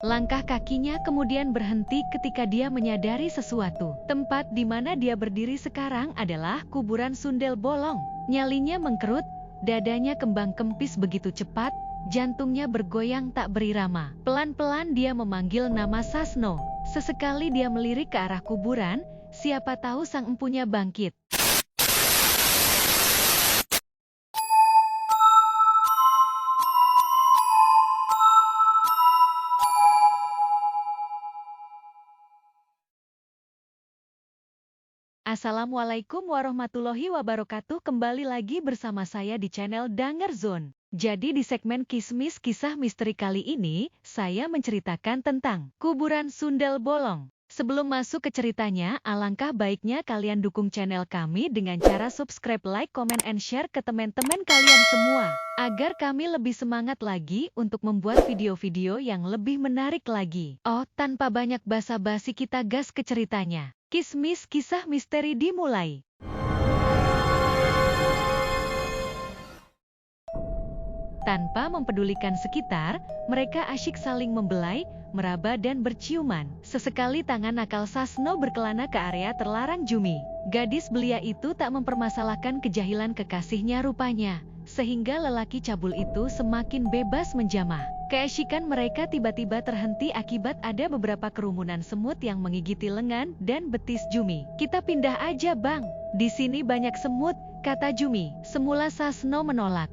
Langkah kakinya kemudian berhenti ketika dia menyadari sesuatu. Tempat di mana dia berdiri sekarang adalah kuburan Sundel Bolong. Nyalinya mengkerut, dadanya kembang kempis begitu cepat, jantungnya bergoyang tak berirama. Pelan-pelan dia memanggil nama Sasno. Sesekali dia melirik ke arah kuburan, siapa tahu sang empunya bangkit. Assalamualaikum warahmatullahi wabarakatuh. Kembali lagi bersama saya di channel Danger Zone. Jadi di segmen Kismis Kisah Misteri kali ini, saya menceritakan tentang kuburan Sundel Bolong. Sebelum masuk ke ceritanya, alangkah baiknya kalian dukung channel kami dengan cara subscribe, like, comment, and share ke teman-teman kalian semua, agar kami lebih semangat lagi untuk membuat video-video yang lebih menarik lagi. Oh, tanpa banyak basa-basi kita gas ke ceritanya. Kismis Kisah Misteri dimulai. Tanpa mempedulikan sekitar, mereka asyik saling membelai, meraba dan berciuman. Sesekali tangan nakal Sasno berkelana ke area terlarang Jumi. Gadis belia itu tak mempermasalahkan kejahilan kekasihnya rupanya, sehingga lelaki cabul itu semakin bebas menjamah. Keasyikan mereka tiba-tiba terhenti akibat ada beberapa kerumunan semut yang menggigiti lengan dan betis Jumi. "Kita pindah aja, Bang. Di sini banyak semut," kata Jumi. Semula Sasno menolak,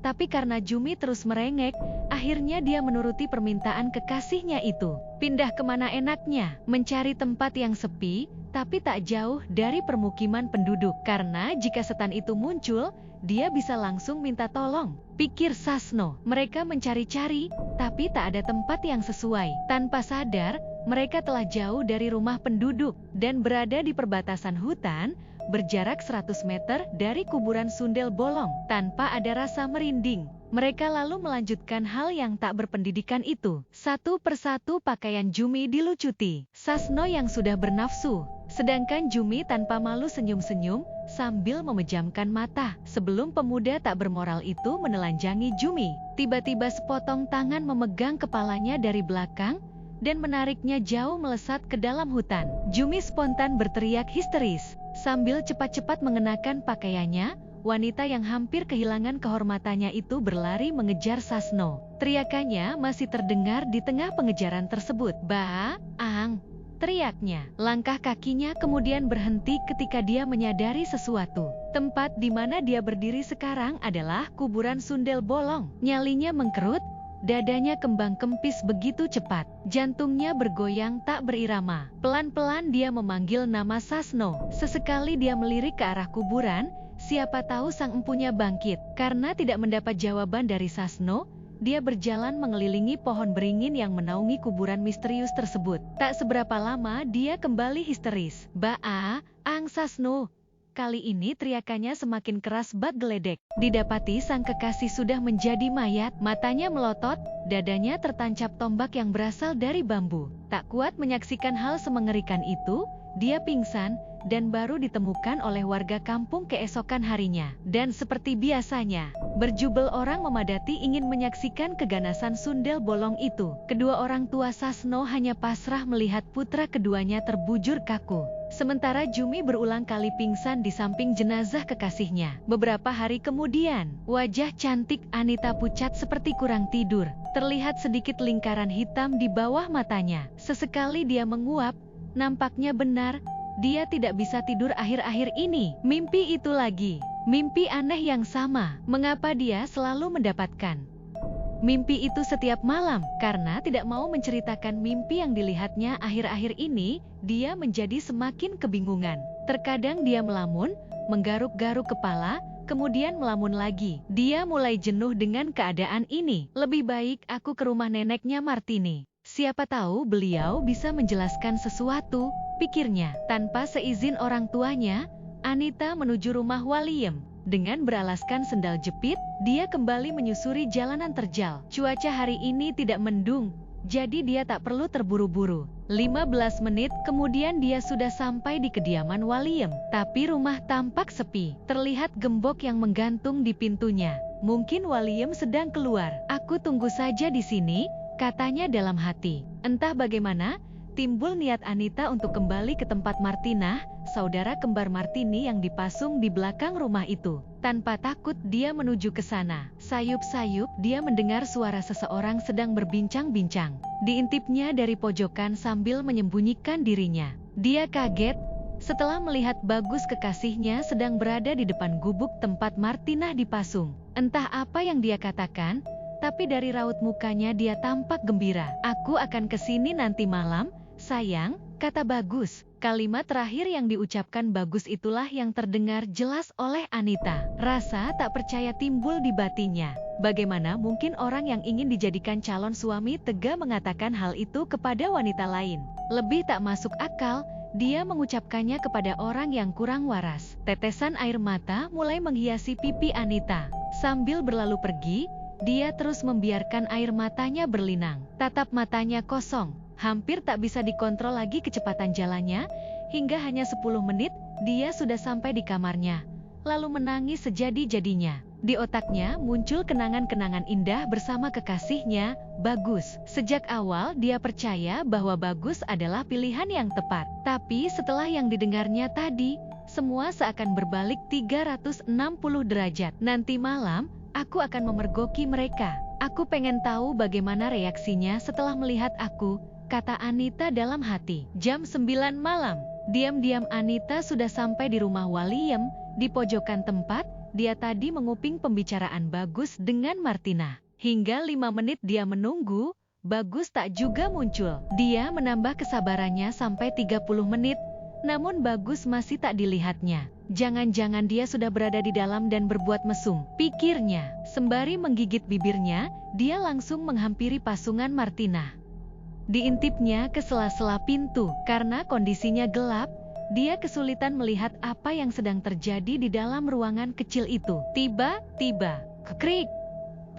tapi karena Jumi terus merengek, akhirnya dia menuruti permintaan kekasihnya itu. Pindah kemana enaknya? Mencari tempat yang sepi, tapi tak jauh dari permukiman penduduk. Karena jika setan itu muncul, dia bisa langsung minta tolong, pikir Sasno. Mereka mencari-cari, tapi tak ada tempat yang sesuai. Tanpa sadar, mereka telah jauh dari rumah penduduk dan berada di perbatasan hutan, berjarak 100 meter dari kuburan Sundel Bolong. Tanpa ada rasa merinding, mereka lalu melanjutkan hal yang tak berpendidikan itu. Satu persatu pakaian Jumi dilucuti Sasno yang sudah bernafsu, sedangkan Jumi tanpa malu senyum-senyum sambil memejamkan mata. Sebelum pemuda tak bermoral itu menelanjangi Jumi, tiba-tiba sepotong tangan memegang kepalanya dari belakang dan menariknya jauh melesat ke dalam hutan. Jumi spontan berteriak histeris. Sambil cepat-cepat mengenakan pakaiannya, wanita yang hampir kehilangan kehormatannya itu berlari mengejar Sasno. Teriakannya masih terdengar di tengah pengejaran tersebut. "Baang!" teriaknya. Langkah kakinya kemudian berhenti ketika dia menyadari sesuatu. Tempat di mana dia berdiri sekarang adalah kuburan Sundel Bolong. Nyalinya mengkerut, dadanya kembang kempis begitu cepat, jantungnya bergoyang tak berirama. Pelan-pelan dia memanggil nama Sasno. Sesekali dia melirik ke arah kuburan, siapa tahu sang empunya bangkit. Karena tidak mendapat jawaban dari Sasno, dia berjalan mengelilingi pohon beringin yang menaungi kuburan misterius tersebut. Tak seberapa lama dia kembali histeris. "Baang Sasno!" Kali ini teriakannya semakin keras bak geledek. Didapati sang kekasih sudah menjadi mayat, matanya melotot, dadanya tertancap tombak yang berasal dari bambu. Tak kuat menyaksikan hal semengerikan itu, dia pingsan dan baru ditemukan oleh warga kampung keesokan harinya. Dan seperti biasanya, berjubel orang memadati ingin menyaksikan keganasan Sundel Bolong itu. Kedua orang tua Sasno hanya pasrah melihat putra keduanya terbujur kaku. Sementara Jumi berulang kali pingsan di samping jenazah kekasihnya. Beberapa hari kemudian, wajah cantik Anita pucat seperti kurang tidur. Terlihat sedikit lingkaran hitam di bawah matanya. Sesekali dia menguap, nampaknya benar, dia tidak bisa tidur akhir-akhir ini. Mimpi itu lagi, mimpi aneh yang sama. Mengapa dia selalu mendapatkan mimpi itu setiap malam? Karena tidak mau menceritakan mimpi yang dilihatnya akhir-akhir ini, dia menjadi semakin kebingungan. Terkadang dia melamun, menggaruk-garuk kepala, kemudian melamun lagi. Dia mulai jenuh dengan keadaan ini. "Lebih baik aku ke rumah neneknya Martini. Siapa tahu beliau bisa menjelaskan sesuatu," pikirnya. Tanpa seizin orang tuanya, Anita menuju rumah Waliem. Dengan beralaskan sendal jepit, dia kembali menyusuri jalanan terjal. Cuaca hari ini tidak mendung, jadi dia tak perlu terburu-buru. 15 menit kemudian dia sudah sampai di kediaman Waliem. Tapi rumah tampak sepi. Terlihat gembok yang menggantung di pintunya. Mungkin Waliem sedang keluar. "Aku tunggu saja di sini," katanya dalam hati. Entah bagaimana, timbul niat Anita untuk kembali ke tempat Martina, saudara kembar Martini yang dipasung di belakang rumah itu. Tanpa takut dia menuju ke sana. Sayup-sayup dia mendengar suara seseorang sedang berbincang-bincang. Diintipnya dari pojokan sambil menyembunyikan dirinya. Dia kaget setelah melihat Bagus kekasihnya sedang berada di depan gubuk tempat Martina dipasung. Entah apa yang dia katakan, tapi dari raut mukanya dia tampak gembira. "Aku akan kesini nanti malam, sayang," kata Bagus. Kalimat terakhir yang diucapkan Bagus itulah yang terdengar jelas oleh Anita. Rasa tak percaya timbul di batinnya. Bagaimana mungkin orang yang ingin dijadikan calon suami tega mengatakan hal itu kepada wanita lain? Lebih tak masuk akal, dia mengucapkannya kepada orang yang kurang waras. Tetesan air mata mulai menghiasi pipi Anita. Sambil berlalu pergi, dia terus membiarkan air matanya berlinang. Tatap matanya kosong. Hampir tak bisa dikontrol lagi kecepatan jalannya, hingga hanya 10 menit, dia sudah sampai di kamarnya. Lalu menangis sejadi-jadinya. Di otaknya muncul kenangan-kenangan indah bersama kekasihnya, Bagus. Sejak awal dia percaya bahwa Bagus adalah pilihan yang tepat. Tapi setelah yang didengarnya tadi, semua seakan berbalik 360 derajat. Nanti malam, aku akan memergoki mereka. Aku pengen tahu bagaimana reaksinya setelah melihat aku, kata Anita dalam hati. Jam 9 malam. Diam-diam Anita sudah sampai di rumah Waliem. Di pojokan tempat, dia tadi menguping pembicaraan Bagus dengan Martina. Hingga 5 menit dia menunggu, Bagus tak juga muncul. Dia menambah kesabarannya sampai 30 menit, namun Bagus masih tak dilihatnya. Jangan-jangan dia sudah berada di dalam dan berbuat mesum, pikirnya. Sembari menggigit bibirnya, dia langsung menghampiri pasungan Martina. Diintipnya ke sela-sela pintu. Karena kondisinya gelap, dia kesulitan melihat apa yang sedang terjadi di dalam ruangan kecil itu. Tiba-tiba, krik,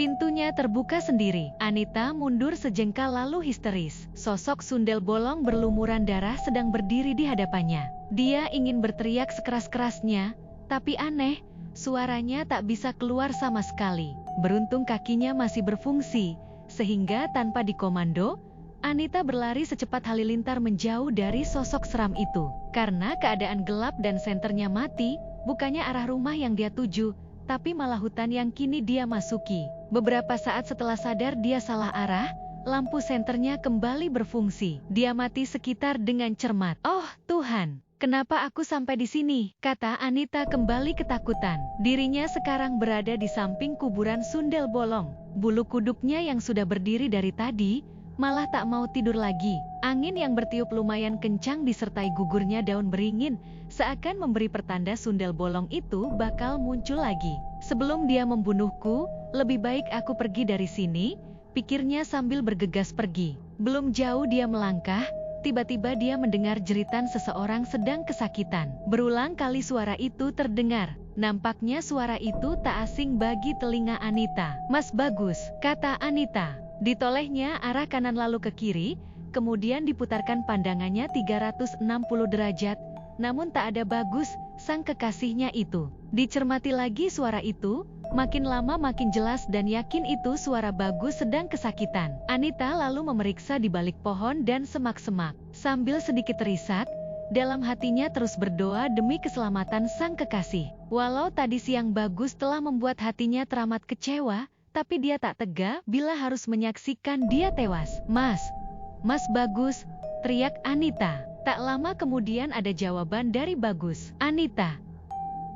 pintunya terbuka sendiri. Anita mundur sejengkal lalu histeris. Sosok sundel bolong berlumuran darah sedang berdiri di hadapannya. Dia ingin berteriak sekeras-kerasnya, tapi aneh, suaranya tak bisa keluar sama sekali. Beruntung kakinya masih berfungsi, sehingga tanpa dikomando, Anita berlari secepat halilintar menjauh dari sosok seram itu. Karena keadaan gelap dan senternya mati, bukannya arah rumah yang dia tuju, tapi malah hutan yang kini dia masuki. Beberapa saat setelah sadar dia salah arah, lampu senternya kembali berfungsi. Dia mati sekitar dengan cermat. "Oh Tuhan, kenapa aku sampai di sini?" kata Anita kembali ketakutan. Dirinya sekarang berada di samping kuburan sundel bolong. Bulu kuduknya yang sudah berdiri dari tadi, malah tak mau tidur lagi. Angin yang bertiup lumayan kencang disertai gugurnya daun beringin, seakan memberi pertanda sundel bolong itu bakal muncul lagi. "Sebelum dia membunuhku, lebih baik aku pergi dari sini," pikirnya sambil bergegas pergi. Belum jauh dia melangkah, tiba-tiba dia mendengar jeritan seseorang sedang kesakitan. Berulang kali suara itu terdengar. Nampaknya suara itu tak asing bagi telinga Anita. "Mas Bagus," kata Anita. Ditolehnya arah kanan lalu ke kiri, kemudian diputarkan pandangannya 360 derajat, namun tak ada Bagus, sang kekasihnya itu. Dicermati lagi suara itu, makin lama makin jelas dan yakin itu suara Bagus sedang kesakitan. Anita lalu memeriksa di balik pohon dan semak-semak. Sambil sedikit terisak, dalam hatinya terus berdoa demi keselamatan sang kekasih. Walau tadi siang Bagus telah membuat hatinya teramat kecewa, tapi dia tak tega bila harus menyaksikan dia tewas. Mas Bagus," teriak Anita. Tak lama kemudian ada jawaban dari Bagus. "Anita,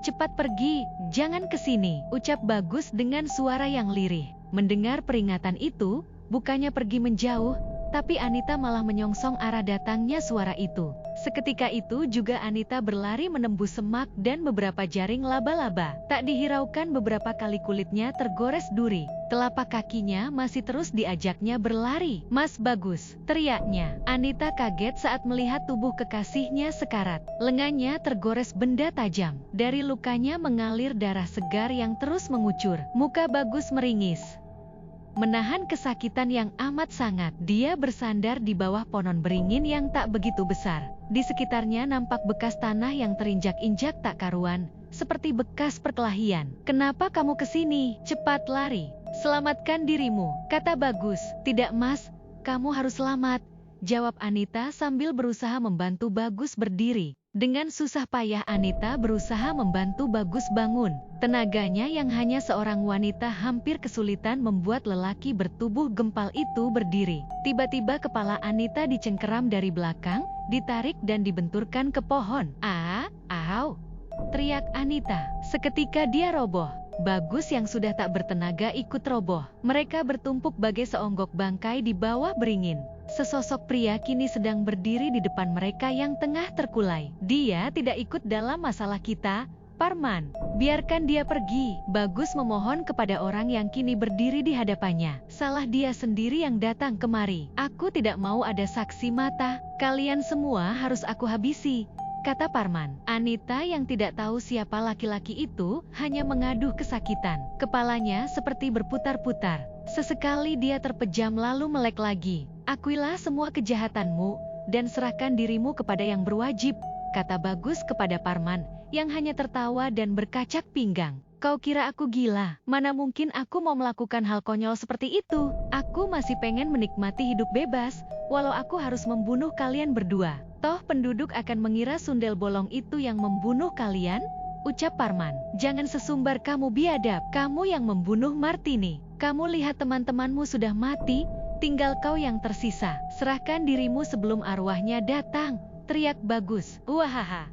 cepat pergi, jangan kesini," ucap Bagus dengan suara yang lirih. Mendengar peringatan itu, bukannya pergi menjauh, tapi Anita malah menyongsong arah datangnya suara itu. Seketika itu juga Anita berlari menembus semak dan beberapa jaring laba-laba. Tak dihiraukan beberapa kali kulitnya tergores duri. Telapak kakinya masih terus diajaknya berlari. "Mas Bagus," teriaknya. Anita kaget saat melihat tubuh kekasihnya sekarat. Lengannya tergores benda tajam. Dari lukanya mengalir darah segar yang terus mengucur. Muka Bagus meringis. Menahan kesakitan yang amat sangat, dia bersandar di bawah pohon beringin yang tak begitu besar. Di sekitarnya nampak bekas tanah yang terinjak-injak tak karuan, seperti bekas perkelahian. "Kenapa kamu kesini? Cepat lari, selamatkan dirimu," kata Bagus. "Tidak Mas, kamu harus selamat, jawab Anita sambil berusaha membantu Bagus berdiri. Dengan susah payah Anita berusaha membantu Bagus bangun. Tenaganya yang hanya seorang wanita hampir kesulitan membuat lelaki bertubuh gempal itu berdiri. Tiba-tiba kepala Anita dicengkeram dari belakang, ditarik dan dibenturkan ke pohon. Au! Teriak Anita. Seketika dia roboh. Bagus yang sudah tak bertenaga ikut roboh. Mereka bertumpuk bagai seonggok bangkai di bawah beringin. Sesosok pria kini sedang berdiri di depan mereka yang tengah terkulai. Dia tidak ikut dalam masalah kita, Parman. Biarkan dia pergi. Bagus memohon kepada orang yang kini berdiri di hadapannya. Salah dia sendiri yang datang kemari. Aku tidak mau ada saksi mata. Kalian semua harus aku habisi, kata Parman. Anita yang tidak tahu siapa laki-laki itu hanya mengaduh kesakitan. Kepalanya seperti berputar-putar. Sesekali dia terpejam lalu melek lagi. Akuilah semua kejahatanmu dan serahkan dirimu kepada yang berwajib, kata Bagus kepada Parman yang hanya tertawa dan berkacak pinggang. Kau kira aku gila? Mana mungkin aku mau melakukan hal konyol seperti itu? Aku masih pengen menikmati hidup bebas, walau aku harus membunuh kalian berdua. Toh penduduk akan mengira sundel bolong itu yang membunuh kalian, ucap Parman. Jangan sesumbar kamu biadab, kamu yang membunuh Martini. Kamu lihat teman-temanmu sudah mati, tinggal kau yang tersisa. Serahkan dirimu sebelum arwahnya datang, teriak Bagus. Wahaha,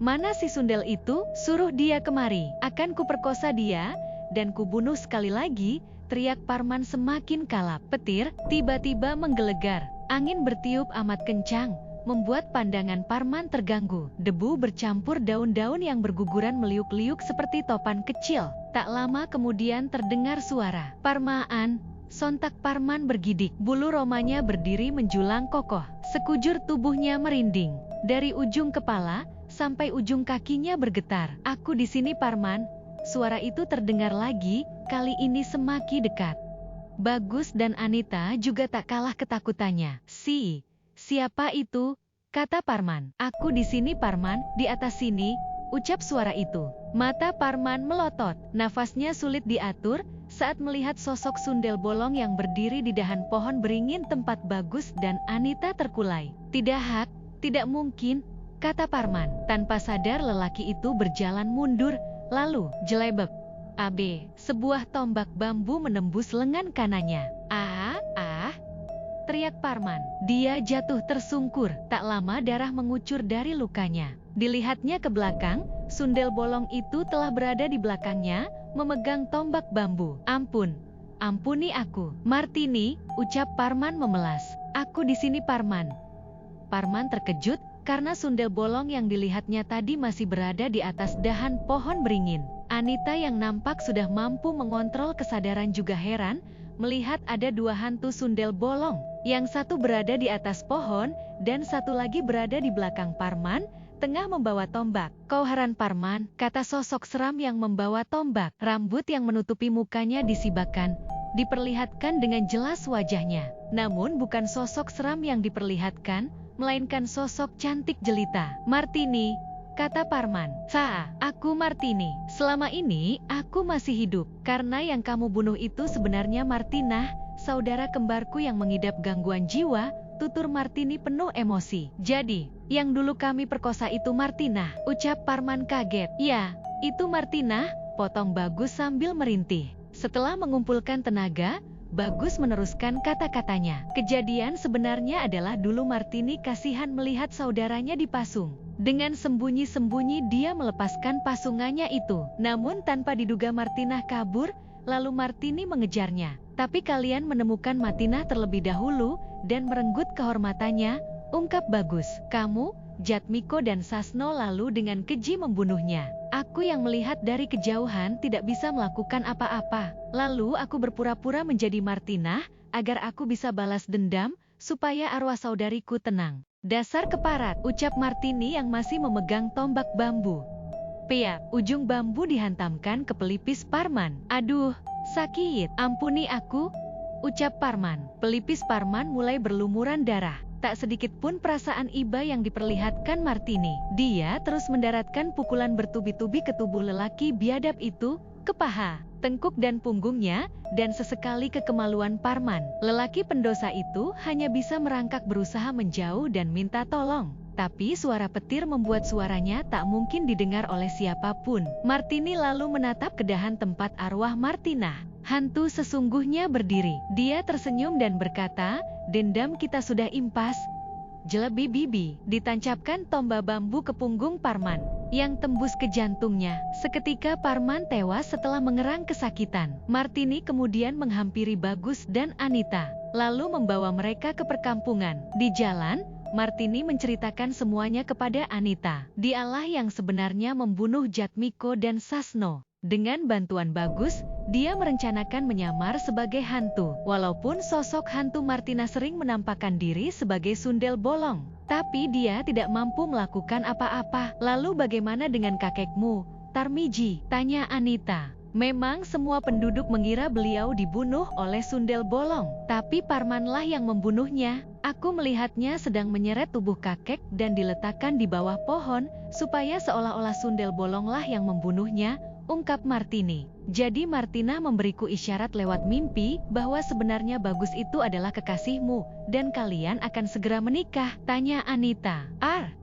mana si sundel itu? Suruh dia kemari. Akan kuperkosa dia, dan kubunuh sekali lagi, teriak Parman semakin kalap. Petir tiba-tiba menggelegar. Angin bertiup amat kencang, membuat pandangan Parman terganggu. Debu bercampur daun-daun yang berguguran meliuk-liuk seperti topan kecil. Tak lama kemudian terdengar suara, "Parmaan!" Sontak Parman bergidik. Bulu romanya berdiri menjulang kokoh. Sekujur tubuhnya merinding. Dari ujung kepala sampai ujung kakinya bergetar. "Aku di sini, Parman." Suara itu terdengar lagi, kali ini semakin dekat. Bagus dan Anita juga tak kalah ketakutannya. Siapa itu?" kata Parman. "Aku di sini, Parman, di atas sini," ucap suara itu. Mata Parman melotot, nafasnya sulit diatur saat melihat sosok sundel bolong yang berdiri di dahan pohon beringin tempat Bagus dan Anita terkulai. Tidak mungkin, kata Parman. Tanpa sadar lelaki itu berjalan mundur, lalu jelebek. Sebuah tombak bambu menembus lengan kanannya. Teriak Parman. Dia jatuh tersungkur. Tak lama darah mengucur dari lukanya. Dilihatnya ke belakang, sundel bolong itu telah berada di belakangnya, memegang tombak bambu. Ampuni aku, Martini, ucap Parman memelas. "Aku di sini, Parman." Parman terkejut karena sundel bolong yang dilihatnya tadi masih berada di atas dahan pohon beringin. Anita yang nampak sudah mampu mengontrol kesadaran juga heran melihat ada dua hantu sundel bolong. Yang satu berada di atas pohon dan satu lagi berada di belakang Parman, tengah membawa tombak. "Kau heran, Parman," kata sosok seram yang membawa tombak. Rambut yang menutupi mukanya disibakan, diperlihatkan dengan jelas wajahnya. Namun bukan sosok seram yang diperlihatkan, melainkan sosok cantik jelita. "Martini," kata Parman. Aku Martini. Selama ini, aku masih hidup. Karena yang kamu bunuh itu sebenarnya Martina, saudara kembarku yang mengidap gangguan jiwa," tutur Martini penuh emosi. "Jadi, yang dulu kami perkosa itu Martina," ucap Parman kaget. "Ya, itu Martina," potong Bagus sambil merintih. Setelah mengumpulkan tenaga, Bagus meneruskan kata-katanya. "Kejadian sebenarnya adalah dulu Martini kasihan melihat saudaranya dipasung. Dengan sembunyi-sembunyi dia melepaskan pasungannya itu. Namun tanpa diduga Martina kabur, lalu Martini mengejarnya. Tapi kalian menemukan Martina terlebih dahulu dan merenggut kehormatannya," ungkap Bagus. "Kamu, Jatmiko dan Sasno lalu dengan keji membunuhnya. Aku yang melihat dari kejauhan tidak bisa melakukan apa-apa. Lalu aku berpura-pura menjadi Martina agar aku bisa balas dendam supaya arwah saudariku tenang." "Dasar keparat," ucap Martini yang masih memegang tombak bambu. Piap, ujung bambu dihantamkan ke pelipis Parman. "Aduh, sakit. Ampuni aku," ucap Parman. Pelipis Parman mulai berlumuran darah. Tak sedikit pun perasaan iba yang diperlihatkan Martini. Dia terus mendaratkan pukulan bertubi-tubi ke tubuh lelaki biadab itu, ke paha, tengkuk dan punggungnya, dan sesekali ke kemaluan Parman. Lelaki pendosa itu hanya bisa merangkak berusaha menjauh dan minta tolong. Tapi suara petir membuat suaranya tak mungkin didengar oleh siapapun. Martini lalu menatap ke dahan tempat arwah Martina. Hantu sesungguhnya berdiri. Dia tersenyum dan berkata, "Dendam kita sudah impas." Jelebi bibi, ditancapkan tombak bambu ke punggung Parman, yang tembus ke jantungnya. Seketika Parman tewas setelah mengerang kesakitan. Martini kemudian menghampiri Bagus dan Anita, lalu membawa mereka ke perkampungan. Di jalan, Martini menceritakan semuanya kepada Anita. Dialah yang sebenarnya membunuh Jatmiko dan Sasno. Dengan bantuan Bagus, dia merencanakan menyamar sebagai hantu. Walaupun sosok hantu Martina sering menampakkan diri sebagai sundel bolong, tapi dia tidak mampu melakukan apa-apa. "Lalu bagaimana dengan kakekmu, Tarmiji?" tanya Anita. Memang semua penduduk mengira beliau dibunuh oleh sundel bolong, tapi Parmanlah yang membunuhnya. Aku melihatnya sedang menyeret tubuh kakek dan diletakkan di bawah pohon, supaya seolah-olah sundel bolonglah yang membunuhnya, ungkap Martini. Jadi Martina memberiku isyarat lewat mimpi bahwa sebenarnya Bagus itu adalah kekasihmu, dan kalian akan segera menikah, tanya Anita.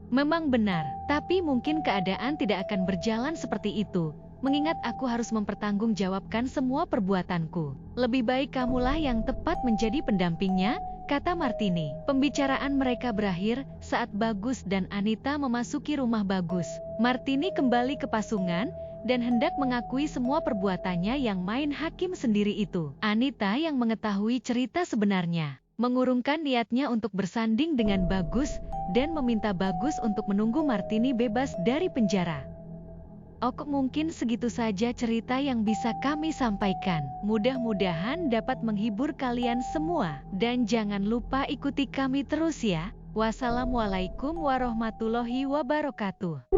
Memang benar, tapi mungkin keadaan tidak akan berjalan seperti itu, mengingat aku harus mempertanggungjawabkan semua perbuatanku. Lebih baik kamulah yang tepat menjadi pendampingnya, kata Martini. Pembicaraan mereka berakhir saat Bagus dan Anita memasuki rumah Bagus. Martini kembali ke pasungan dan hendak mengakui semua perbuatannya yang main hakim sendiri itu. Anita yang mengetahui cerita sebenarnya, mengurungkan niatnya untuk bersanding dengan Bagus dan meminta Bagus untuk menunggu Martini bebas dari penjara. Mungkin segitu saja cerita yang bisa kami sampaikan. Mudah-mudahan dapat menghibur kalian semua. Dan jangan lupa ikuti kami terus ya. Wassalamualaikum warahmatullahi wabarakatuh.